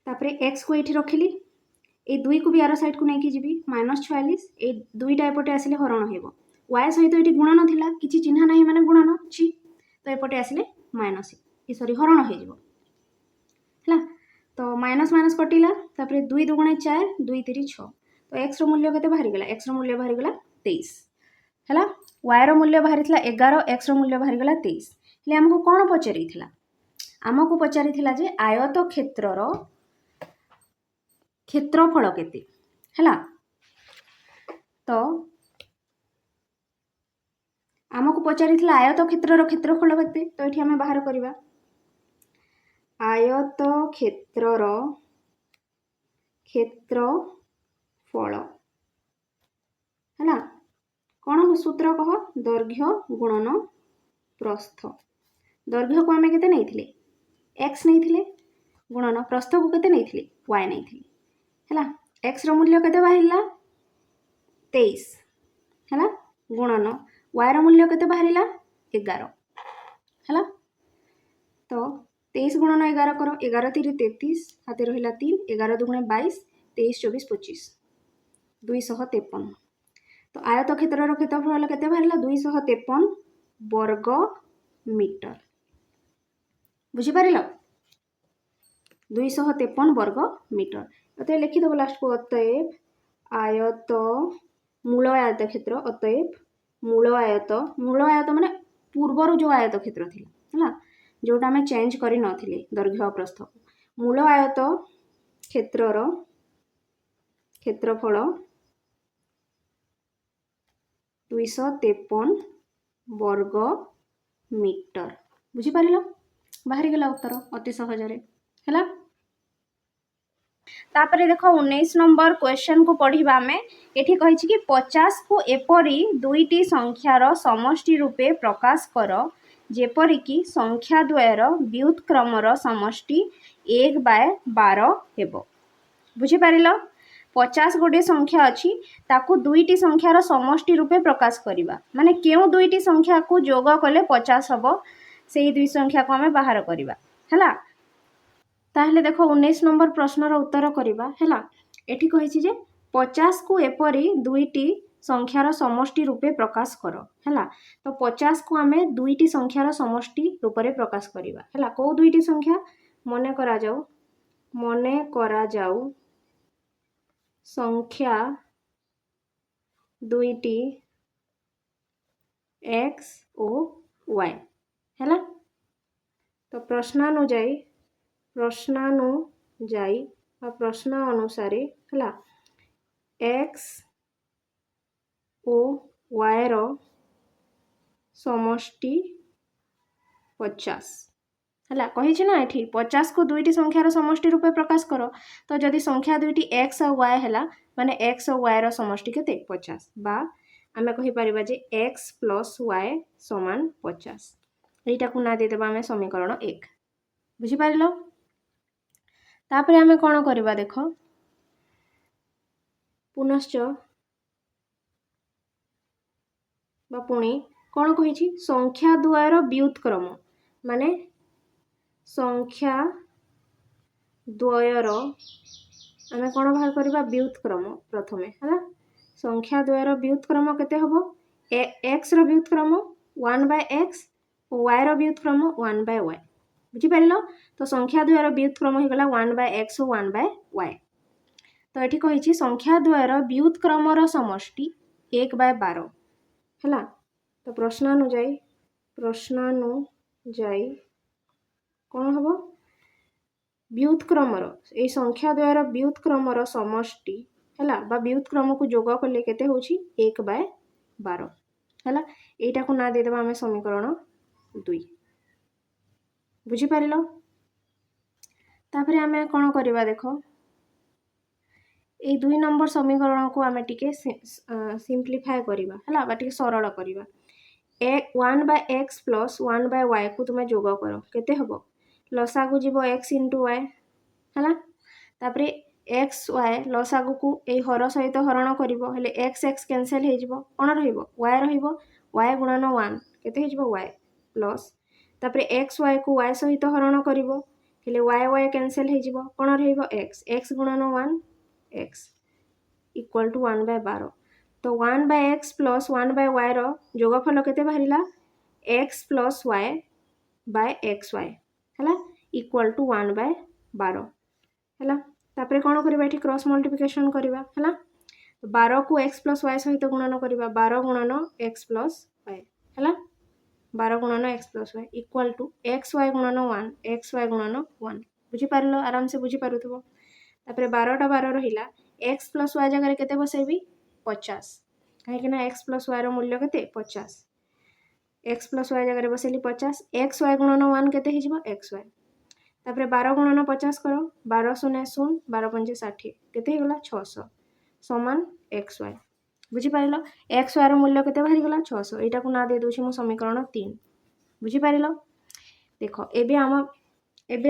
तापरे x को ये रखिली ये 2 को भी आर साइड को नहीं जी माइनस 46 ये 2टा एपटे आसिले हरण हो y सहित ये गुणन थिला किछि चिन्ह नहीं माने गुणन अछि तो एपटे आसिले माइनस ये सॉरी हरण हो है तो माइनस माइनस कटिला तापरे 2 दुगुणे 4 2 3 6 तो x रो मूल्य केते बाहरी गला x रो मूल्य बाहरी गला 23 है y रो मूल्य बाहरी थिला 11 x रो मूल्य बाहरी गला 23 ले हमको कोन पचारि थिला हमको पचारि थिला जे आयत क्षेत्रर क्षेत्रफल केते हैला तो हमको पचारि थिला आयत क्षेत्रर क्षेत्रफल केते तो एठी हमें बाहर करबा आयत क्षेत्रर क्षेत्रफल है कौन सूत्र कह दैर्घ्य गुणन प्रस्थ दैर्घ्य को आम के नहीं एक्स नहीं गुणन प्रस्थ को केते नहीं वाई नहीं है एक्स रो मूल्य केते बाहरिला 23 है गुणन वाई रो मूल्य केते बाहरिला 11 है तो 23 गुणन 11 करो 11 3 33 हाथ रहा 3 11 दुगुणे 22 23 24 25 253 तो आयत क्षेत्रर क्षेत्रफल केते बाहरिला 253 वर्ग मीटर बुझी पारिल 253 वर्ग मीटर तो लिखिदेव लास्ट को अतएव आयत मूल आयत क्षेत्र अतएव मूल आयत माने पूर्वर जो आयत क्षेत्र थिला है जोटा आम चेंज करी नथिले दैर्घ्य प्रस्थ मूल आयत क्षेत्रर क्षेत्रफल 253 वर्ग मीटर बुझी पारिल बाहरी गला उत्तर अति सहज है तापरे देखो 19 नंबर क्वेश्चन को पढ़िबा आमे एठी कहिछि कि 50 को एपरी दुईटी संख्यार समष्टि रूपे प्रकाश कर जेपरी कि संख्या द्वयर व्युत्क्रमर समष्टि 1/12 हेबो बुझी पारिल 50 गोटे संख्या अच्छी ताकू दुईटी संख्यार समष्टि रूपे प्रकाश करिबा माने केउ दुईटी संख्या को जोग कले 50 हबो सेही दुई संख्या को आमे बाहर करिबा हैला। ताहले देखो 19 नंबर प्रश्नर उत्तर करिबा हैला। एठी कहिछि जे 50 को एपरी दुईटी संख्यार समष्टि रूपे प्रकाश कर हैला। तो 50 को आमे दुईटी संख्यार समष्टि रूपे प्रकाश करिबा हैला। को दुईटी संख्या मने करा जाऊ संख्या दुईटी x और y हैला। तो प्रश्नानुजाई प्रश्न अनुसारे हैला x और y रो समष्टि 50 हैला। कहिछि ना एठी 50 को दुईटी संख्यार समष्टि रूपे प्रकाश करो। तो जदि संख्या दुईटी x और y हैला माने x और y रो समष्टि केते 50 बा आमे कहि परिबा जे x + y = 50। एटा को ना दे देबा आमे समीकरण 1 बुझि पारिलो। तापरे आमे कोन करबा देखो पुनश्च बा पुणी कोन कहिछि संख्या द्वयर व्युत्क्रम माने संख्या द्वयर आमे कोन बाहर करबा व्युत्क्रम प्रथमे हैला। संख्या द्वयर व्युत्क्रम केते हबो x रो व्युत्क्रम 1/x y रो व्युत्क्रम 1/y बुझि पारिलो। तो संख्या द्वयर व्युत्क्रम हो गला 1/x और 1/y। तो एठी कहिछि संख्या द्वयर व्युत्क्रम रो समष्टि 1/12 हैला। तो प्रश्नानुजाई कोन हबो व्युत्क्रमर ए संख्या द्वयर व्युत्क्रमर समष्टि हैला बा व्युत्क्रम को जोग कले केते होछि 1/12 हैला। एटा को ना दे देबा हमें समीकरण 2 बुझि पारिलो। तापरे हमें कोन करबा देखो ए 2 नंबर समीकरण को आमे टिके सिंप्लीफाई करबा हैला बा टिके सरल करबा। 1/x + 1/y को तुमे जोग करो केते हबो लसागु जीवो x * y हैला। तापरे x y लसागु को ए हर सहित हरण करिवो हेले x कैंसिल हे जीवो कोन रहिवो y रहिवो y * 1 केते हे जीवो y प्लस तापरे x y को y सहित हरण करिवो हेले y कैंसिल हे जीवो कोन रहिवो x * 1 x = 1/12। तो 1/x + 1/y रो जोगफल केते बाहरिला x + y/xy हैला = 1/12 हैला। तापरे कोन करबा एठी क्रॉस मल्टीप्लिकेशन करबा हैला। तो 12 को x + y सहित गुणन करबा 12 * x + y हैला 12 * x + y = xy * 1 xy * 1 बुझि पारलो आराम से बुझि पारुथबो। तापरे 12 टा 12 रहिला x + y जगह केते बसेबी 50 काहे कि ना x + y रो मूल्य केते 50 x + y जगह बसेली 50 xy * 1 केते हे जिवो xy। तापरे 12 * 50 करो 12 0 0 12 5 60 केते हे गला 600 समान xy बुझि पारिलो। xy रो मूल्य केते बाहरी गला 600 एटा को ना दे दोछि मो समीकरण 3 बुझि पारिलो। देखो एबे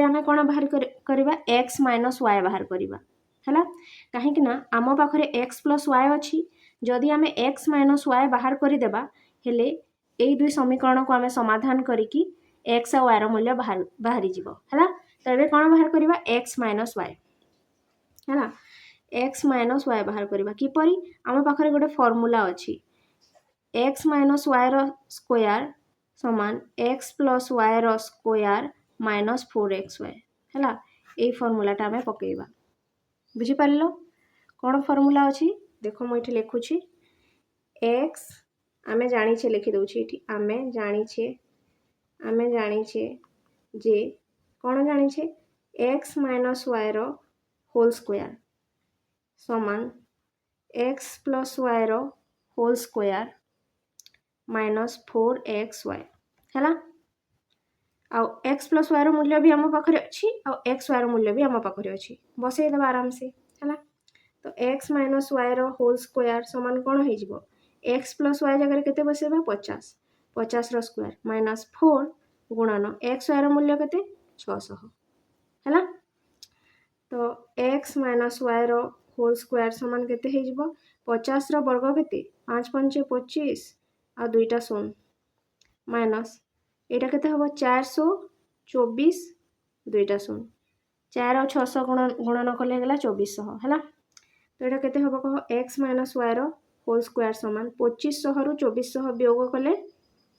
आमे कोन बाहर करबा x - y बाहर करबा हैला काहे कि ना आमो पाखरे x + y अछि जदि आमे x - y बाहर करि देबा हेले एई दुई समीकरण को आमे समाधान करिकि x और y रो मूल्य बाहरी जीवो हैला। तो एबे कोन बाहर करबा x - y हैला x - y बाहर करबा कि परि आमो पाखरे गोटे फार्मूला अछि x - y रो स्क्वायर समान x + y रो स्क्वायर - 4xy हैला। एई फार्मूलाटा आमे पकेइबा बुझि पारिलो कोन फार्मूला अछि देखो मो इठी लिखुछि x आमे जानिछे लिखि दोछि इठी आमे जानिछे जे कोन जानिछे x - y रो होल स्क्वायर समान x + y रो होल स्क्वायर - 4xy हैला। आ x + y रो मूल्य भी आमो पाखरे अछि आ x y रो मूल्य भी आमो पाखरे अछि बसेइ देबा आराम से हैला। तो x - y रो होल स्क्वायर समान कोन हे जिवो x + y जगह केते बसेबा 50 50 रो स्क्वायर -4 गुणन x y रो मूल्य केते 600 हैला। तो x - y रो होल स्क्वायर समान केते हे जिवो 50 रो वर्ग केते 5 5 25 आ 2टा 0 - এইটা কেতে হব 424 দুইটা শূন্য 4 और 600 गुणन कले गला 2400 है। तो यहाँ केते हब कह x माइनस y रो होल स्क्वायर समान 2500 रु 2400 वियोग कले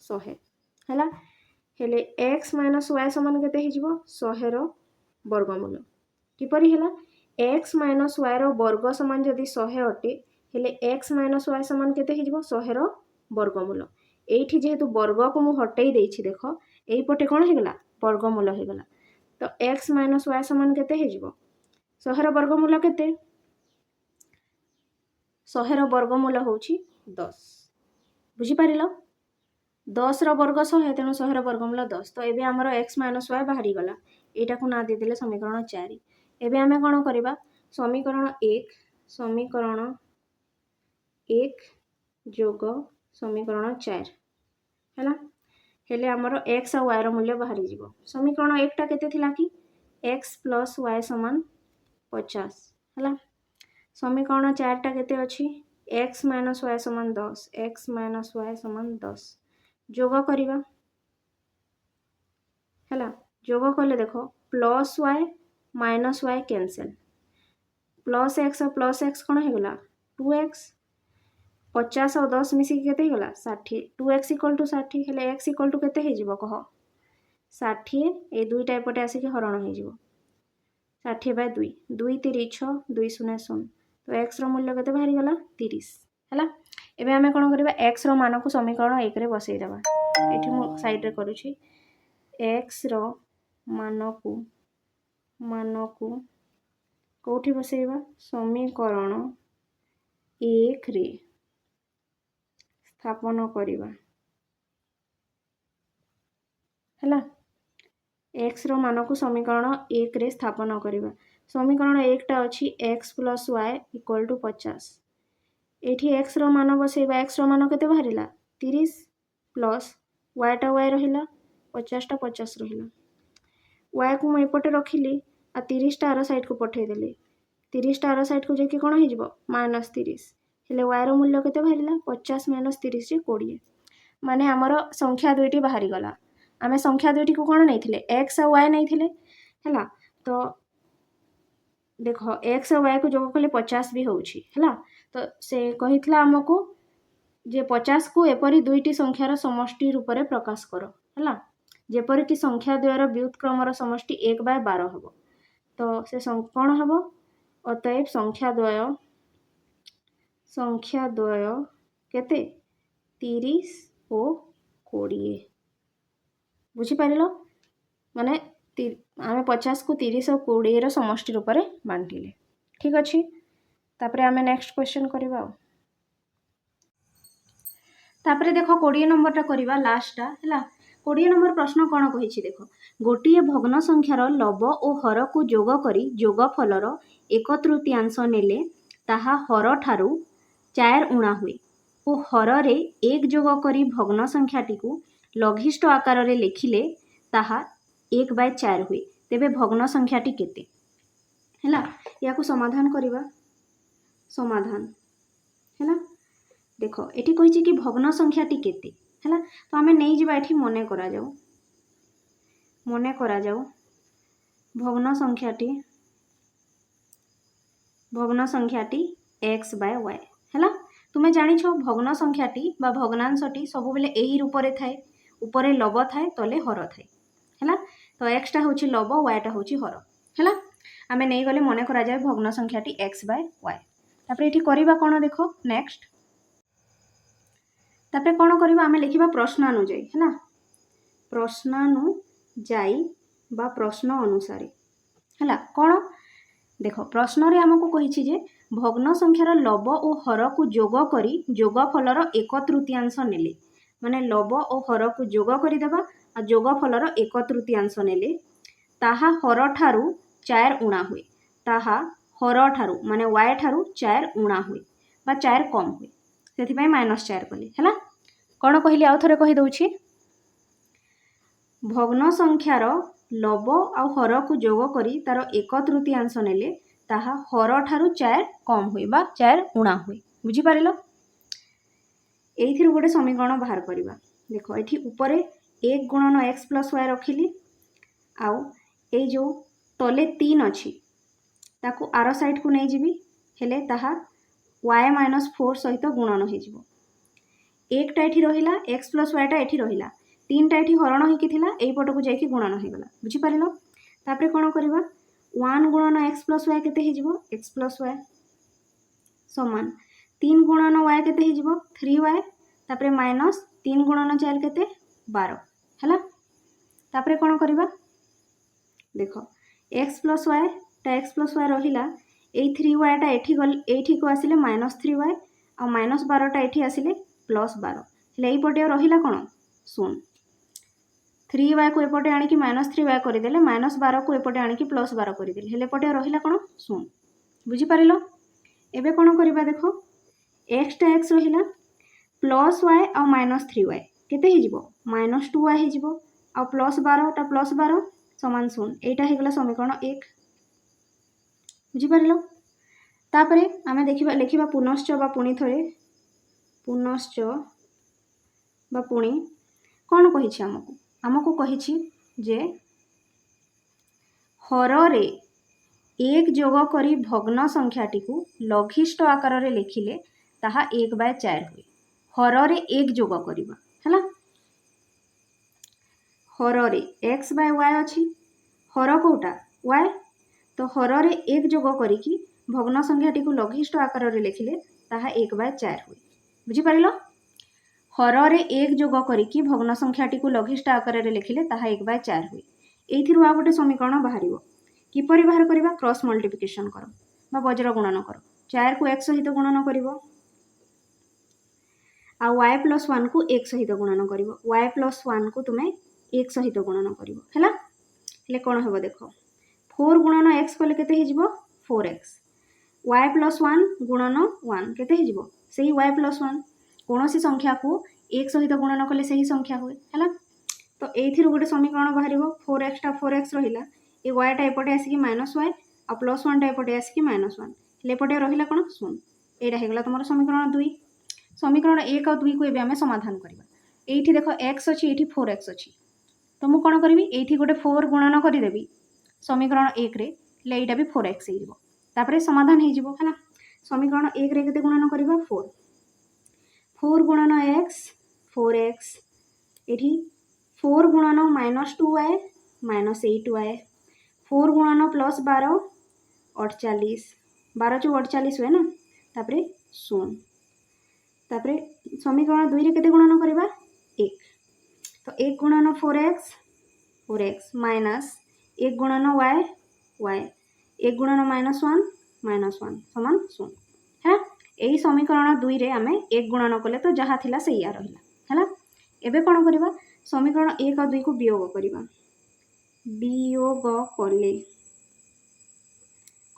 100 है। हेले x माइनस y समान केते हिजबो 100 रो वर्गमूल किपरि हैला x माइनस y रो वर्ग समान जदि 100 अटे हेले x माइनस y समान केते हिजबो 100 रो वर्गमूल। एठी जेहेतु वर्ग को मु हटई देछि देख एई पटे कोन हेगला वर्गमूल हेगला। तो x माइनस y समान केते हिजबो 100 रो वर्गमूल केते 100 रो वर्गमूल होछि 10 बुझी पारिलो 10 रो वर्ग 100 तेणु 100 रो वर्गमूल 10। तो एबे हमरो x माइनस y बाहरी गला एटा को ना दे देले समीकरण 4। एबे हमें कोन करबा समीकरण 1 जोग समीकरण 4 हैला हेले हमरो x और y रो मूल्य बाहरी जीवो। समीकरण 1 टा केते थिला कि x प्लस y समान 50 हैला। समीकरण 4 टा केते अछि x माइनस y समान 10 x माइनस y समान 10 जोग करिबा हैला। जोग कले देखो plus y minus y cancel plus x और प्लस x कोन हे गला 2x 50 और 10 मिसी केते हे गला 60 2x इक्वल टू 60 हेले x इक्वल टू केते हे जिवो कह 60 ए दुईटा एपटे आसी के हरण हे जिवो 60 बाय 2 2 3 6 2 0 0 तो x रो मूल्य केते बाहरी गला 30 हैला। एबे हमें कोन करबा x रो मान को समीकरण 1 रे बसई देबा एठी मु साइड रे करूची x रो मान को कोठी बसईबा समीकरण 1 रे स्थापन करिबा हैला। x रो मान को समीकरण 1 रे स्थापन करिबा समीकरण 1 टा अछि x plus y equal to 50 एठी x रो मान बसईबा x रो मान केते बाहरिला 30 प्लस y टा y रहिला 50 टा 50 रहिला y को म एपटे रखिली आ 30 टा आरो साइड को पठै देली 30 टा आरो साइड को जेकी कोन हे जिवो -30 हेले y रो मूल्य केते बाहरिला 50 - 30 जे 20 माने हमरो संख्या दुईटी बाहरी गला। आमे संख्या दुईटी को कोन नैथिले x और y नैथिले हैला। तो देखो x और y को जोग कले 50 भी होउछि हैला। तो से कहितला हमको जे 50 को एपरी दुईटी संख्यार समष्टि रूप रे प्रकाश करो हैला जेपरि कि संख्या द्वयर व्युत्क्रमर समष्टि 1/12 हबो। तो से कोन हबो अतएव संख्या द्वय केते 30 और 20 बुझी पारिलो माने आमे 50 को 30 और 20 रो समष्टि रूप रे बांटिले ठीक अछि। तापरे आमे नेक्स्ट क्वेश्चन करिबा तापरे देखो 20 नंबर टा करिबा लास्ट टा हैला। 20 नंबर प्रश्न कोन कहिछि देखो गोटिए भग्न संख्यार लब और हर को जोग करी जोगफलर 1/3 नेले ताहा हर ठारू 4 उणा हुए और हर रे 1 जोग करी भग्न संख्याटी को लघिष्ठ आकार रे लेखिले ताहा 1/4 हुए तेबे भग्न संख्याटी केते हैला। या को समाधान करिबा समाधान हैला। देखो एठी कहिछि कि भग्न संख्याटी केते हैला। तो हमें नहीं जिबा एठी मने करा जाऊ भग्न संख्याटी x/y हैला। तुमे जानि छो भग्न संख्याटी बा भग्नांशटी सब बेले एही रूप रे थाए ऊपरे लब थाए तले हर थाए हैला। तो x टा होछि लब y टा होछि हर हैला। आमे नहीं गले मने करा जाय भग्न संख्याटी x/y। तापरे एठी करिबा कोन देखो नेक्स्ट तापरे कोन करिबा आमे लिखिबा प्रश्नानुजाई हैला। प्रश्नानुजाई बा प्रश्न अनुसार हैला कोन देखो प्रश्न रे हमको कहिछि जे भग्न संख्यार लब और हर को जोग करी जोगफलर 1/3 नेले माने लब और हर को जोग करी देबा आ जोगफलर 1/3 नेले ताहा हर ठारू 4 उणा हुए ताहा हर ठारू माने y ठारू 4 उणा हुए बा 4 कम हुए सेति पय -4 कली हैला। कोन कहिली आ थरे कहि दउछि भग्न संख्यार लब आ हर को जोग करी तार 1/3 नेले ताहा हर ठारू 4 कम हुए बा 4 उणा हुए बुझी पारिलो। एइथिर गोटे समीकरण बाहर करिबा देखो एठी ऊपरे 1 गुणन x प्लस y रखिली आउ ए जो तले 3 अच्छी ताकू आर साइड को नहीं जीवी हेले ताहा y माइनस 4 सहित गुणन हो जीवो एकटा एठी रहिला x प्लस y टा एठी रहिला 3टा एठी हरण होइकी थिला एई पट को जाईकी गुणन हो गला बुझी पारिलो तापरे कोन करबा 1 गुणन x प्लस y केते हे जीवो x प्लस y समान 3 गुणन y केते हे जीवो 3y तापरे माइनस 3 गुणन 4 केते 12 हला तापरे कोन करबा देखो x प्लस y टा x प्लस y रहिला ए 3y टा एठी को आसिले माइनस 3y आ माइनस 12 टा एठी आसिले प्लस 12 हेले एई पटे रहिला कोन सुन 3y को एपटे आनी कि माइनस 3y करदेले माइनस 12 को एपटे आनी कि प्लस 12 करदेले हेले पटे रहिला कोन सुन बुझी पारिलो एबे कोन करबा देखो x टा x रहिला प्लस y आ माइनस 3y केते हे जीवो माइनस 2y हे जीवो आ प्लस 12 टा प्लस 12 समान शून एटा हे गला समीकरण 1 बुझी पारिलो तापरे आमे देखिबा लेखिबा पुनश्च बा पुणी थरे पुनश्च बा पुणी कोन कहिछि हमकु कहिछि जे हर रे एक जोग करी भग्न संख्याटी को लघिष्ठ आकार रे लिखिले ताहा 1/4 हुए हर रे एक जोग करिबा हला हर रे x बाय y अच्छी हर कोटा y तो हर रे एक जोग करिकी भग्न संख्याटी को लघिष्ठ आकार रे लिखिले ताहा 1/4 हुए बुझी पारिलो हर रे एक जोग करिकी भग्न संख्याटी को लघिष्ठ आकार रे लिखिले ताहा 1/4 हुए एथिरु आ गोटे समीकरण बाहरिबो किपरि बाहर करिबा क्रॉस मल्टीप्लिकेशन करो बा वज्र गुणन करो 4 को x सहित गुणन करिवो आ y प्लस 1 को 1 सहित गुणन करिवो y प्लस 1 को तुमे 1 सहित गुणन करिवो हैला ले कोन हेबो देखो 4 गुणन x कले केते हे जिवो 4x y प्लस 1 गुणन 1 केते हे जिवो सेही y प्लस 1 कोनोसी संख्या को 1 सहित गुणन कले सेही संख्या होय हैला तो एथिरु गोटे समीकरण बाहरिबो 4x टा 4x रहिला ए y टा एपटे आसी कि माइनस y आ प्लस 1 टा एपटे आसी कि माइनस 1 ले एपटे रहिला कोन सुन एटा हे गला तमरो समीकरण 2 समीकरण 1 और 2 को एबे हमें समाधान करबा एठी देखो x अछि एठी 4x अछि तो मु कोन करबी एठी गोटे 4 गुणन करि देबी समीकरण 1 रे ले एटा भी 4x हे जिवो तापरे समाधान हे जिवो हला समीकरण 1 रे केते गुणन करबा 4 गुणन x 4x एठी 4 गुणन माइनस 2y माइनस 8y 4 गुणन प्लस 12 48 12 जो 48 हुए ना तापरे शून तापरे समीकरण 2 रे केते गुणन करबा 1 तो 1 गुणन 4x माइनस 1 गुणन y 1 गुणन -1 समान शून है यही समीकरण 2 रे आमे 1 गुणन कले तो जहाँ थिला से या रहिला हैला एबे कोन करबा समीकरण 1 और 2 को वियोग करबा वियोग करले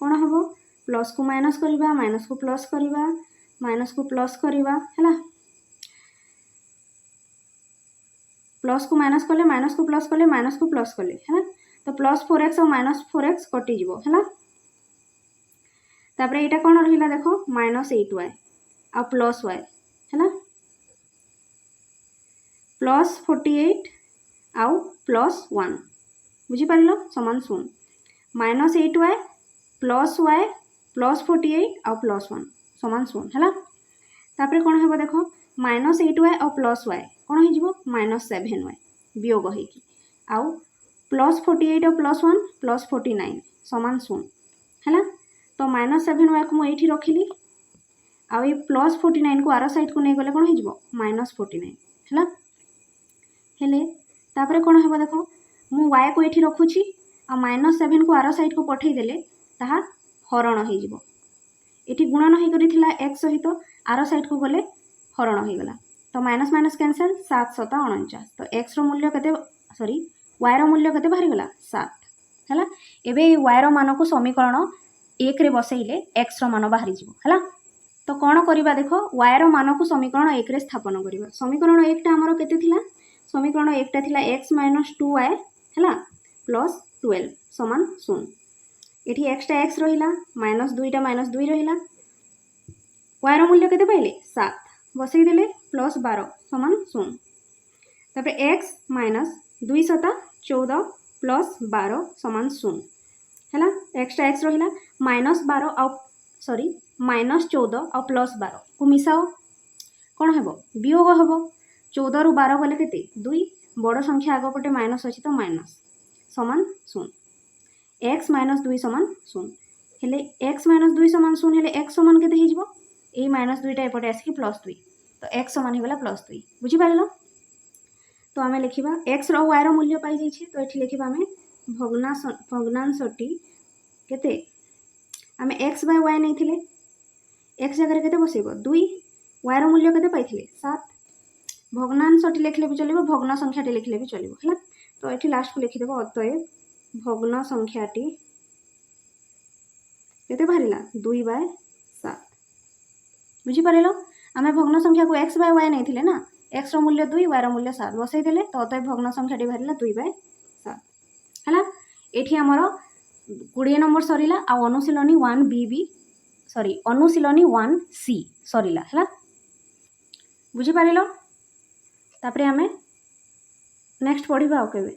कोन हबो प्लस को माइनस करबा माइनस को प्लस करबा माइनस को प्लस करबा हैला प्लस को माइनस कले माइनस को प्लस कले माइनस को प्लस कले हैला तो प्लस 4x और माइनस 4x कटि जीवो हैला तापरे एटा कोन रहिला देखो माइनस 8y आ प्लस y हैला प्लस 48 आउ प्लस 1 बुझी पारिलो समान शून minus 8y plus y plus 48 आउ प्लस 1 समान शून हैला तापरे कोन हेबो देखो माइनस 8y और प्लस y कोन हे जीवो माइनस 7y वियोग होइकी आउ प्लस 48 और प्लस 1 प्लस 49 समान शून हैला तो माइनस 7y को मुझे रखिली आउ ये प्लस 49 को आर साइड को नहीं गले कौन हो माइनस 49 है हेले तापरे कौन हे देख मु y को ये रखुची आ माइनस 7 को आर साइड को पठेदेले ताहा हरण हो ये गुणन होता x सहित आर साइड को गले हरण हो गला तो माइनस माइनस कैंसल 7 7 49 तो x रो मूल्य केते सॉरी y रो मूल्य केते बाहरी गला 7 है एबे y रो मान को समीकरण 1 रे बसैले x रो मान बाहरी जीवो है तो कौन करवा देख y रो मान को समीकरण 1 रे स्थापन करवा समीकरण 1 टा हमर केते थिला समीकरण 1 टा थिला x - 2y है प्लस 12 समान 0 एठी x टा x रहिला माइनस 2 टा माइनस 2 रहिला y रो मूल्य केते पाइले 7 बसई देले प्लस 12 समान 0 तापर एक्स माइनस 2 सता 14 प्लस 12 समान 0 है। एक्सट्रा एक्स रहा माइनस 12 आउ सॉरी माइनस 14 आउ प्लस 12 को मिसाओ कौन हम वियोग हम 14 रु 12 गले के 2 बड़ संख्या आग पटे माइनस अच्छी तो माइनस समान 0 एक्स माइनस 2 समान 0 हेले एक्स माइनस 2 समान 0 हेले एक्स समान केते हिजबो ए माइनस 2टा एपटे आसिक प्लस 2 तो एक्स समान हो गला प्लस 2 बुझी पारिलो। तो आम लिखा एक्स रो वाई रो मूल्य पाई जाइए तो ये लिखा आम भग्नांशटी केते आम एक्स बाय वाई नहीं थिले एक्स जगह केते बसेब 2 वाई रो मूल्य केते पाइथिले 7 भग्नांशटी लिखले भी चलो भग्न संख्याटी लिखले भी चलो है। तो ये लास्ट को लिखिदेव अतएव भग्न संख्याटी केते बाहरिला 2/7 बुझी पारिलो। आम भग्न संख्या को एक्स बाय वाई नहीं थिले ना एक्स रो मूल्य 2 वाई रो मूल्य 7 बसई देले तो अतएव भग्न संख्याटी बाहरिला 2/7 है। ये आमर 20 नंबर सरीला आ अनुशीलनी 1B भी सॉरी अनुशीलनी 1C सरीला है बुझी पारिलो। तापरे आमे नेक्स्ट पढ़िबा केबे।